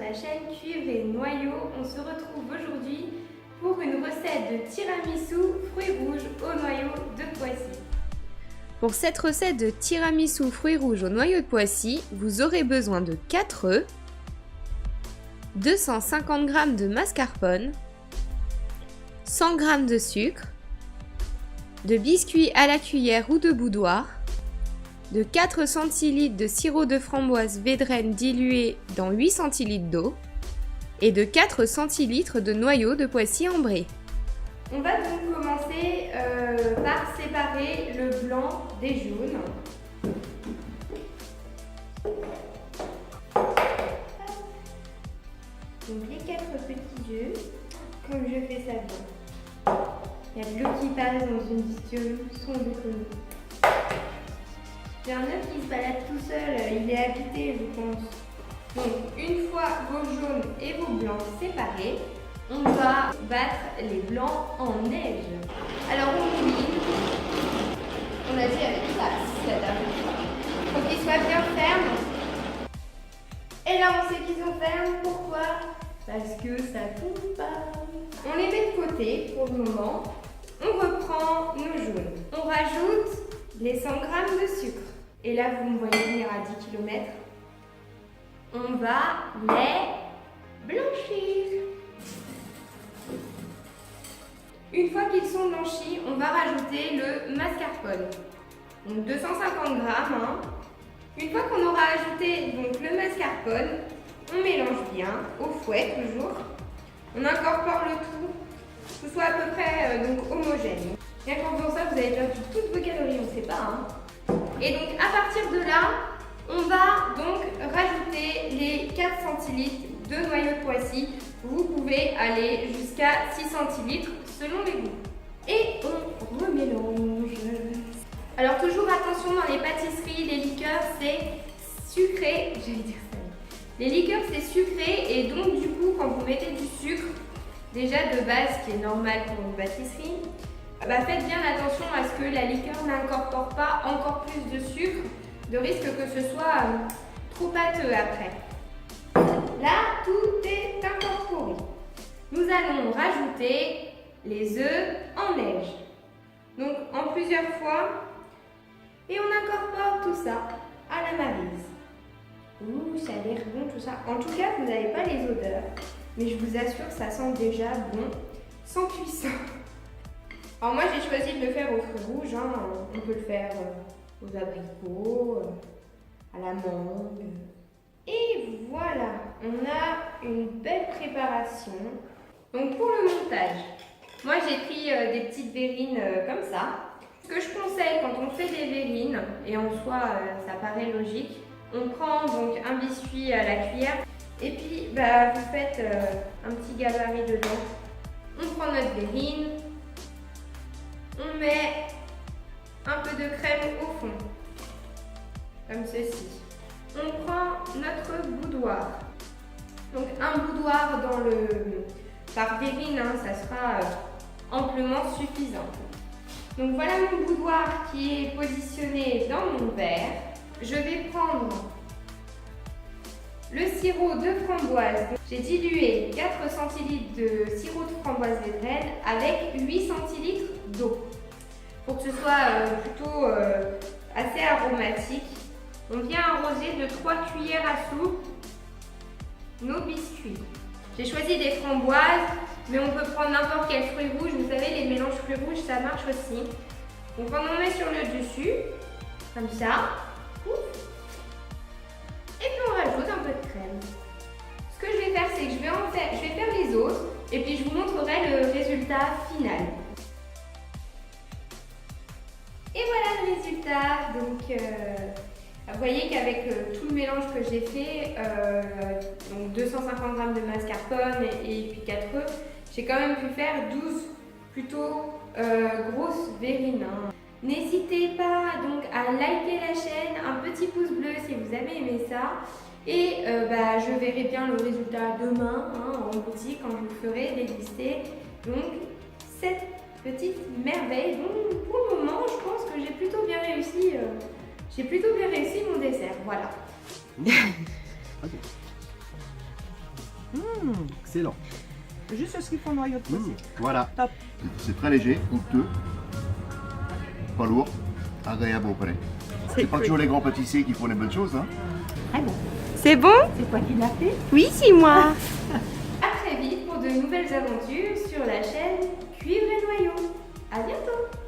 la chaîne Cuivre et Noyaux. On se retrouve aujourd'hui pour une recette de tiramisu fruits rouges au noyau de Poissy. Pour cette recette de tiramisu fruits rouges au noyau de Poissy, vous aurez besoin de 4 œufs, 250 g de mascarpone, 100 g de sucre, de biscuits à la cuillère ou de boudoir, de 4 cl de sirop de framboise Védrenne dilué dans 8 cl d'eau et de 4 cl de noyau de Poissy ambré. On va donc commencer par séparer le blanc des jaunes. Donc les 4 petits œufs, comme je fais ça bien. Il y a de l'eau qui passe dans une distribution de conneries. J'ai un œuf qui se balade tout seul, il est habité je pense. Donc une fois vos jaunes et vos blancs séparés, on va battre les blancs en neige. Alors on mouline, on a dit avec classe cette fois. Faut qu'ils soient bien fermes. Et là on sait qu'ils sont fermes, pourquoi? Parce que ça tombe pas. On les met de côté pour le moment. On reprend nos jaunes. On rajoute les 100 g de sucre. Et là, vous me voyez venir à 10 km. On va les blanchir. Une fois qu'ils sont blanchis, on va rajouter le mascarpone. Donc 250 g. Une fois qu'on aura ajouté donc, le mascarpone, on mélange bien, au fouet toujours. On incorpore le tout, que ce soit à peu près donc, homogène. Bien qu'en faisant ça, vous avez perdu toutes vos calories, on ne sait pas. Hein. Et donc à partir de là, on va donc rajouter les 4 cl de noyau de Poissy. Vous pouvez aller jusqu'à 6 cl selon les goûts. Et on remélange. Alors toujours attention dans les pâtisseries, les liqueurs c'est sucré. J'allais dire ça. Les liqueurs c'est sucré et donc du coup quand vous mettez du sucre, déjà de base ce qui est normal pour une pâtisserie, faites bien attention à ce que la liqueur n'incorpore pas encore plus de sucre, de risque que ce soit trop pâteux après. Là, tout est incorporé. Nous allons rajouter les œufs en neige. Donc en plusieurs fois. Et on incorpore tout ça à la maryse. Ouh, ça a l'air bon tout ça. En tout cas, vous n'avez pas les odeurs. Mais je vous assure, ça sent déjà bon, sans cuisson. Alors moi j'ai choisi de le faire aux fruits rouges, hein. On peut le faire aux abricots, à la mangue. Et voilà, on a une belle préparation. Donc pour le montage, moi j'ai pris des petites verrines comme ça. Ce que je conseille quand on fait des verrines, et en soi ça paraît logique, on prend donc un biscuit à la cuillère et puis vous faites un petit gabarit dedans. On prend notre verrine. On met un peu de crème au fond, comme ceci. On prend notre boudoir. Donc un boudoir par verrine, hein, ça sera amplement suffisant. Donc voilà mon boudoir qui est positionné dans mon verre. Je vais prendre le sirop de framboise. J'ai dilué 4 cl de sirop de framboise Védrenne avec 8 cl d'eau. Pour que ce soit plutôt assez aromatique, on vient arroser de 3 cuillères à soupe nos biscuits. J'ai choisi des framboises, mais on peut prendre n'importe quel fruit rouge. Vous savez, les mélanges fruits rouges, ça marche aussi. Donc on en met sur le dessus, comme ça. Et puis on rajoute un peu de crème. Ce que je vais faire, c'est que je vais faire les autres et puis je vous montrerai le résultat final. Et voilà le résultat. Donc vous voyez qu'avec tout le mélange que j'ai fait, donc 250 g de mascarpone et puis 4 œufs, j'ai quand même pu faire 12 plutôt grosses verrines. Hein. N'hésitez pas donc à liker la chaîne, un petit pouce bleu si vous avez aimé ça. Et je verrai bien le résultat demain en boutique quand je vous ferai déguster donc cette petite merveille. Donc pour le moment, je pense que j'ai plutôt bien réussi. Mon dessert. Voilà. Excellent. Juste ce qu'il faut noyau de poisson. Voilà. Top. C'est très léger, goûteux, pas lourd, agréable au palais. C'est pas toujours les grands pâtissiers qui font les bonnes choses, hein. Très bon. C'est bon? C'est toi qui l'as fait? Oui, c'est moi. À très vite pour de nouvelles aventures sur la chaîne Cuivre et Noyaux. À bientôt.